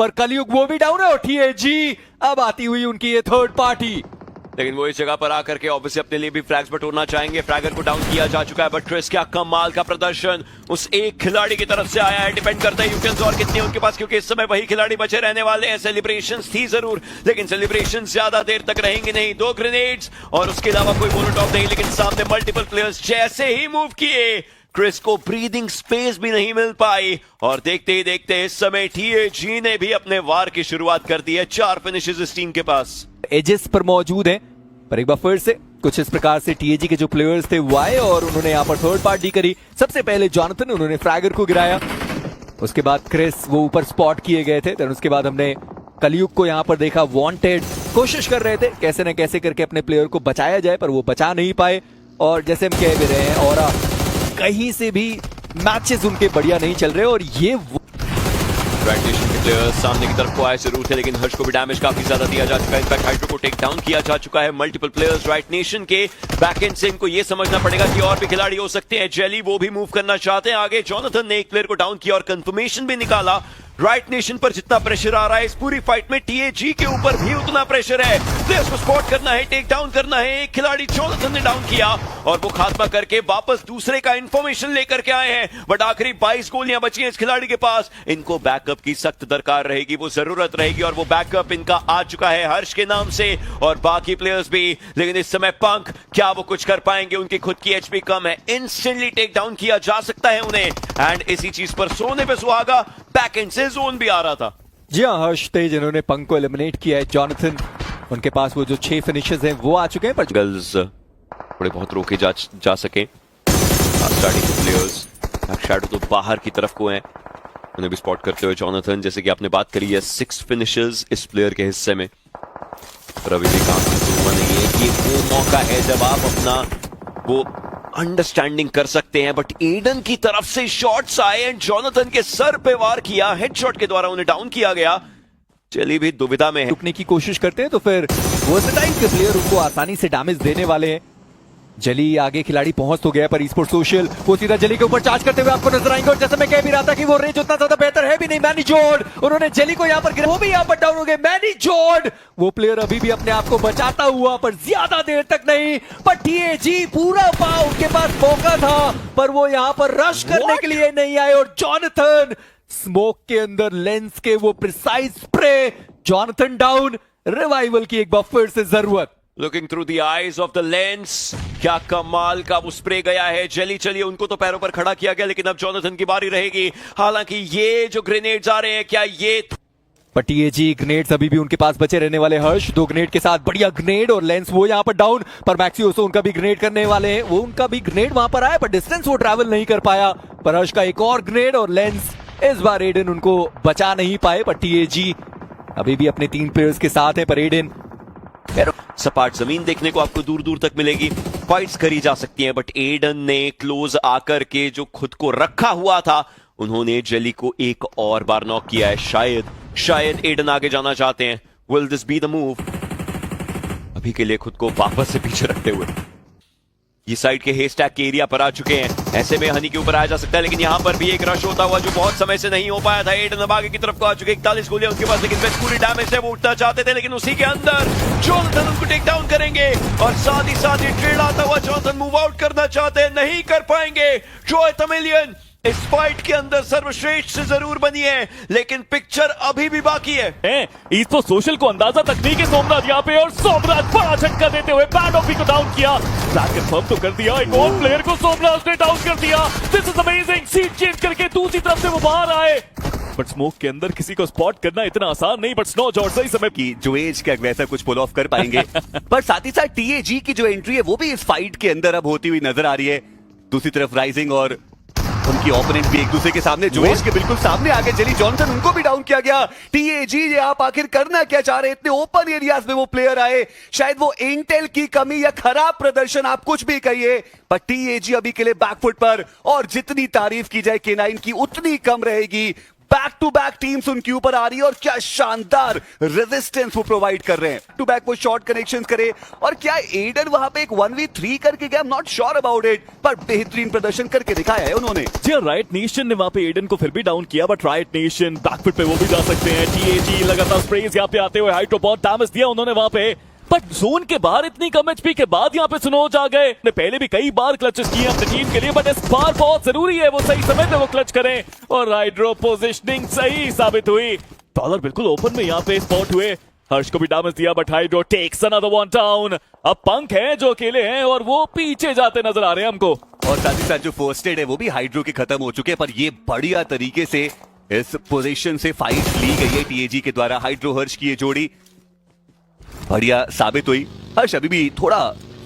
पर कलयुग वो भी डाउन है और टीएजी अब आती हुई उनकी ये थर्ड पार्टी। लेकिन वो इस जगह पर आकर के ऑब्वियसली अपने लिए भी फ्लैग्स बटोरना चाहेंगे। फ्रैगर को डाउन किया जा चुका है, बट ट्रिस क्या कमाल का प्रदर्शन उस एक खिलाड़ी की तरफ से आया है। डिपेंड करता है यूकेंस और कितने उनके पास, क्योंकि इस समय वही खिलाड़ी बचे रहने वाले हैं। सेलिब्रेशंस थी जरूर, लेकिन सेलिब्रेशंस ज्यादा देर तक रहेंगे नहीं। 2 ग्रेनेड्स और उसके अलावा कोई मोनोटॉप नहीं, लेकिन सामने मल्टीपल प्लेयर्स जैसे ही मूव किए क्रिस को ब्रीदिंग स्पेस भी नहीं मिल पाई। और देखते ही देखते इस समय टीएजी ने भी अपने वार की शुरुआत कर दी है। 4 फिनिशेस इस टीम के पास एजेस पर मौजूद है, पर एक बार फिर से कुछ इस प्रकार से टीएजी के जो प्लेयर्स थे वो आए और उन्होंने यहाँ पर थर्ड पार्टी करी। सबसे पहले जॉनथन, उन्होंने फ्रैगर को गिराया, उसके बाद क्रिस वो ऊपर स्पॉट किए गए थे। उसके बाद हमने कलयुग को यहाँ पर देखा वांटेड, कोशिश कर रहे थे कैसे न कैसे करके अपने प्लेयर को बचाया जाए, पर वो बचा नहीं पाए। और जैसे हम कह भी रहे हैं, और कहीं से भी मैचेस उनके बढ़िया नहीं चल रहे। और ये राइट नेशन के प्लेयर्स सामने की तरफ को आए जरूर थे, लेकिन हर्ष को भी डैमेज काफी ज्यादा दिया जा चुका है। इनफैक्ट हाइड्रो को टेक डाउन किया जा चुका है। मल्टीपल प्लेयर्स राइट नेशन के बैकएंड से इनको ये समझना पड़ेगा कि और भी खिलाड़ी हो सकते हैं। जेली वो भी मूव करना चाहते हैं आगे। जॉनथन ने एक प्लेयर को डाउन किया और कंफर्मेशन भी निकाला। राइट नेशन पर जितना प्रेशर आ रहा है इस पूरी फाइट में, टीएजी के ऊपर भी उतना प्रेशर है। प्लेयर्स को स्पॉट करना है, टेक डाउन करना है। एक खिलाड़ी जॉनथन ने डाउन किया और वो खात्मा करके वापस दूसरे का इंफॉर्मेशन लेकर के आए हैं। बट आखिरी 22 गोलियां बची हैं इस खिलाड़ी के पास। इनको बैकअप की सख्त दरकार रहेगी, वो जरूरत रहेगी, और वो बैकअप इनका आ चुका है हर्ष के नाम से और बाकी प्लेयर्स भी। लेकिन इस समय पंख, क्या वो कुछ कर पाएंगे? उनकी खुद की एचपी कम है, इंस्टेंटली टेक डाउन किया जा सकता है उन्हें। एंड इसी चीज पर सोने पे सुहागा, बैक एंड से जोन भी आ रहा था। जी हाँ, हर्ष थे जिन्होंने पंख को एलिमिनेट किया है। जॉनथन, उनके पास वो जो 6 फिनिशेस हैं वो आ चुके हैं, पर गर्ल्स थोड़े बहुत रोके जा सके। स्टार्टिंग प्लेयर्स शैडो तो बाहर की तरफ को हैं, उन्हें भी स्पॉट करते हुए जॉनथन, जैसे कि आपने बात करी है 6 फिनिशेस इस प्लेयर के हिस्से में। पर अभी भी काम हुआ नहीं है कि वो मौका है जब आप अपना वो अंडरस्टैंडिंग कर सकते हैं। बट एडन की तरफ से शॉट्स आए एंड जॉनथन के सर पे वार किया, हेडशॉट के द्वारा उन्हें डाउन किया गया। चली भी दुविधा में है, रुकने की कोशिश करते हैं तो फिर वर्सेटाइल के प्लेयर उनको आसानी से डैमेज देने वाले हैं। जली आगे खिलाड़ी पहुंच तो गया, पर स्पोर्ट सोशल वो सीधा जली के ऊपर चार्ज करते हुए आपको नजर आएंगे। और जैसे मैं कह भी रहा था कि वो रेंज उतना ज्यादा बेहतर है भी नहीं। मैनी जोड, उन्होंने जली को यहाँ पर गिरा, वो भी यहाँ पर डाउन हो गए। मैनी जोड, वो प्लेयर अभी भी अपने आप को बचाता हुआ, पर ज्यादा देर तक नहीं। पर टीएजी पूरा पाव उनके पास मौका था, पर वो यहाँ पर रश करने के लिए नहीं आए। और जॉनथन स्मोक के अंदर लेंस के वो precise spray, Jonathan down. Revival की एक बार फिर से जरूरत। Looking through the eyes of the lens, क्या कमाल का वो स्प्रे गया है। जली चलिए उनको तो पैरों पर खड़ा किया गया, लेकिन अब जॉनथन की बारी रहेगी। हालांकि ये जो ग्रेनेड्स आ रहे हैं, क्या ये पर टीएजी ग्रेनेड्स अभी भी उनके पास बचे रहने वाले। हर्ष 2 ग्रेनेड के साथ बढ़िया ग्रेनेड, और लेंस वो यहाँ पर डाउन। पर मैक्सियोसो उनका भी ग्रेनेड करने वाले हैं, वो उनका भी ग्रेनेड वहां पर आया, पर डिस्टेंस वो ट्रैवल नहीं कर पाया। पर हर्ष का एक और ग्रेनेड और लेंस, इस बार एडन उनको बचा नहीं पाए। पर टीएजी अभी भी अपने 3 प्लेयर्स के साथ है, पर एडन सपाट जमीन देखने को आपको दूर दूर तक मिलेगी। फाइट्स करी जा सकती हैं, बट एडन ने क्लोज आकर के जो खुद को रखा हुआ था, उन्होंने जेली को एक और बार नॉक किया है। शायद एडन आगे जाना चाहते हैं। Will this be the move? अभी के लिए खुद को वापस से पीछे रखते हुए ये साइड के हेस्टैक के एरिया पर आ चुके हैं। ऐसे में हनी के ऊपर आया जा सकता है, लेकिन यहां पर भी एक रश होता हुआ जो बहुत समय से नहीं हो पाया था। एडन अब आगे की तरफ को आ चुके, 41 गोलियां उनके पास, लेकिन वेस्ट पूरी डैमेज है। वो उठना चाहते थे, लेकिन उसी के अंदर जॉनथन उनको टेक डाउन करेंगे और साथ ही ये ट्रेड आता हुआ जॉनथन मूव आउट करना चाहते हैं, नहीं कर पाएंगे। ट्रॉय तमिलियन इस फाइट के अंदर सर्वश्रेष्ठ से जरूर बनी है, लेकिन पिक्चर अभी भी बाकी है। इस तो सोशल को अंदाजा तक नहीं कि सोमनाथ यहाँ पे, और सोमनाथ बड़ा झटका देते हुए बैड ऑफ को डाउन किया। फ्लैग कंफर्म तो कर दिया, एक और प्लेयर को सोमनाथ ने डाउन कर दिया। This is amazing. Seat change करके दूसरी तरफ से वो बाहर आए, बट स्मोक के अंदर किसी को स्पॉट करना इतना आसान नहीं। बट स्नो जॉर्ज सही समय की जो एज का वैसा कुछ पुल ऑफ कर पाएंगे। पर साथ ही साथ टीएजी की जो एंट्री है वो भी इस फाइट के अंदर अब होती हुई नजर आ रही है। दूसरी तरफ राइजिंग और उनकी ओपोनेंट भी एक दूसरे के सामने, जोएश के बिल्कुल सामने आगे जली जॉनथन, उनको भी डाउन किया गया। टीएजी ये आप आखिर करना क्या चाह रहे हैं? इतने ओपन एरियाज में वो प्लेयर आए, शायद वो इंटेल की कमी या खराब प्रदर्शन, आप कुछ भी कहिए, पर टीएजी अभी के लिए बैकफुट पर, और जितनी तारीफ की जाए K9 की उतनी कम रहेगी। बैक टू बैक टीम्स उनके ऊपर आ रही है और क्या शानदार रेजिस्टेंस वो प्रोवाइड कर रहे हैं। टू बैक वो शॉर्ट कनेक्शंस करे और क्या एडन वहां पे एक 1v3 करके गया, I am not sure about it, पर बेहतरीन प्रदर्शन करके दिखाया है उन्होंने। जी राइट नेशन ने वहां पे एडन को फिर भी डाउन किया, बट राइट नेशन बैकफुट पे वो भी जा सकते हैं। टीएजी लगातार स्प्रेज यहाँ पे आते हुए हाइड्रो बहुत डैमेज दिया उन्होंने वहां पे, बट जोन के बाहर इतनी कम एचपी के बाद यहाँ पे स्नोज आ गए। ने पहले भी कई बार क्लचेस किए अपनी टीम के लिए, बट इस बार बहुत जरूरी है वो सही समय पे वो क्लच करें और हाइड्रो पोजिशनिंग सही साबित हुई। डॉलर बिल्कुल ओपन में यहाँ पे स्पॉट हुए, हर्ष को भी डैमेज दिया, but hydro takes another one down. अब पंक हैं जो अकेले हैं और वो पीछे जाते नजर आ रहे हैं हमको। और साथ ही साथ जो फर्स्ट एड है वो भी हाइड्रो के खत्म हो चुके हैं, पर ये बढ़िया तरीके से इस पोजीशन से फाइट ली गई है टीएजी के द्वारा। हाइड्रो हर्ष की ये जोड़ी बढ़िया साबित हुई। हर्ष अभी भी थोड़ा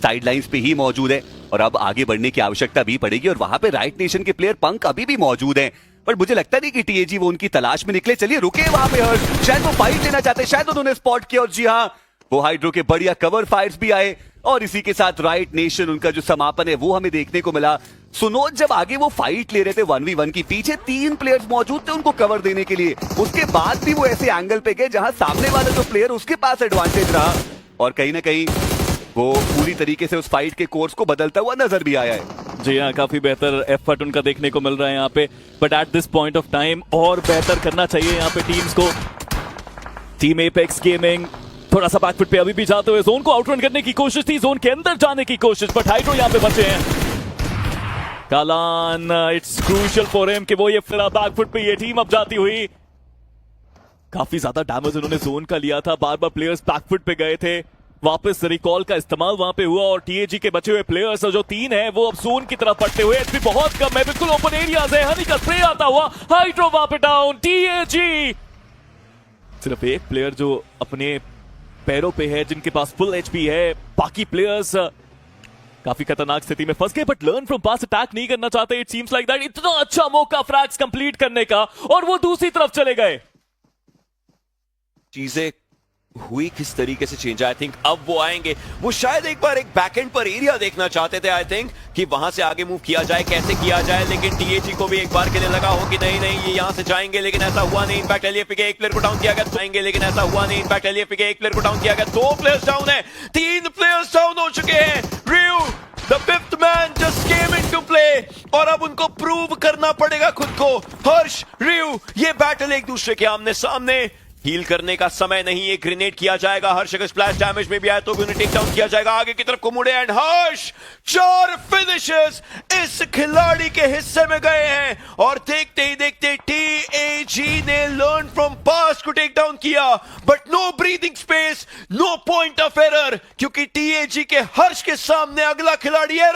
साइडलाइंस पे ही मौजूद है और अब आगे बढ़ने की आवश्यकता भी पड़ेगी, और वहां पे राइट नेशन के प्लेयर पंक अभी भी मौजूद हैं, पर मुझे लगता नहीं कि टीएजी वो उनकी तलाश में निकले। चलिए रुके वहां पे हर्ष, शायद वो फाइट लेना चाहते, शायद उन्होंने स्पॉट किया, और जी हाँ वो हाइड्रो के बढ़िया कवर फायर्स भी आए और इसी के साथ राइट नेशन उनका जो समापन है वो हमें देखने को मिला। सुनोज जब आगे वो फाइट ले रहे थे 1v1 की, पीछे 3 प्लेयर्स मौजूद थे उनको कवर देने के लिए, उसके बाद भी वो ऐसे एंगल पे गए जहां सामने वाला जो प्लेयर उसके पास एडवांटेज रहा और कहीं ना कहीं वो पूरी तरीके से उस फाइट के कोर्स को बदलता हुआ नजर भी आया है। जी हाँ, काफी बेहतर एफर्ट उनका देखने को मिल रहा है यहाँ पे, but at this point of time और बेहतर करना चाहिए यहाँ पे टीम्स को। टीम एपेक्स गेमिंग थोड़ा सा बैकफुट पे अभी भी जाते हुए जोन को आउटरन करने की कोशिश थी, जोन के अंदर जाने की कोशिश, बट हाइड्रो यहाँ पे बचे हैं। कालान इट्स क्रूशियल फॉर हिम कि वो ये फिर बैकफुट पे ये टीम अब जाती हुई। काफी ज्यादा डैमेज उन्होंने जोन का लिया था, बार बार प्लेयर्स बैकफुट पे गए थे, वापस रिकॉल का इस्तेमाल वहां पे हुआ और टीएजी के बचे हुए प्लेयर्स जो 3 हैं वो अब जोन की तरफ पड़ते हुए, एचपी बहुत कम है, बिल्कुल ओपन एरियाज है, हनी का स्प्रे आता हुआ, हाइड्रो वहां पे डाउन। टीएजी सिर्फ एक प्लेयर जो अपने पैरों पे है, जिनके पास फुल एचपी है, बाकी प्लेयर्स काफी खतरनाक स्थिति में फंस गए, but learn from pass attack नहीं करना चाहते। इट सीम्स लाइक दैट इतना अच्छा मौका फ्रैग्स कंप्लीट करने का और वो दूसरी तरफ चले गए। चीजें हुई किस तरीके से चेंज, आई थिंक अब वो आएंगे, वो शायद एक बार एक बैकएंड पर एरिया देखना चाहते थे, आई थिंक कि वहां से आगे मूव किया जाए, कैसे किया जाए, लेकिन टीएजी को भी एक बार के लिए लगा हो कि नहीं नहीं ये यहां से जाएंगे, लेकिन ऐसा हुआ नहीं। इनफैक्ट एलएफपी के एक प्लेयर को डाउन किया गया, जाएंगे लेकिन ऐसा हुआ नहीं। इनफैक्ट एलएफपी के एक प्लेयर को डाउन किया गया, 2 प्लेयर्स डाउन है, 3 प्लेयर्स डाउन हो चुके हैं। Rio de 5th man just came into play और अब उनको प्रूव करना पड़ेगा खुद को। हर्ष, रियो, ये बैटल एक दूसरे के आमने सामने, हील करने का समय नहीं, एक ग्रेनेड किया जाएगा। हर्ष अगर स्प्लैश डैमेज में भी आया तो भी उन्हें टेक डाउन किया जाएगा, आगे की तरफ को मुड़े एंड हर्ष 4 फिनिशेस इस खिलाड़ी के हिस्से में गए हैं और देखते ही देखते टीएजी ने लर्न फ्रॉम पास्ट को टेक डाउन किया, but no breathing space, no point of error, क्योंकि टीएजी के हर्ष के सामने अगला खिलाड़ी है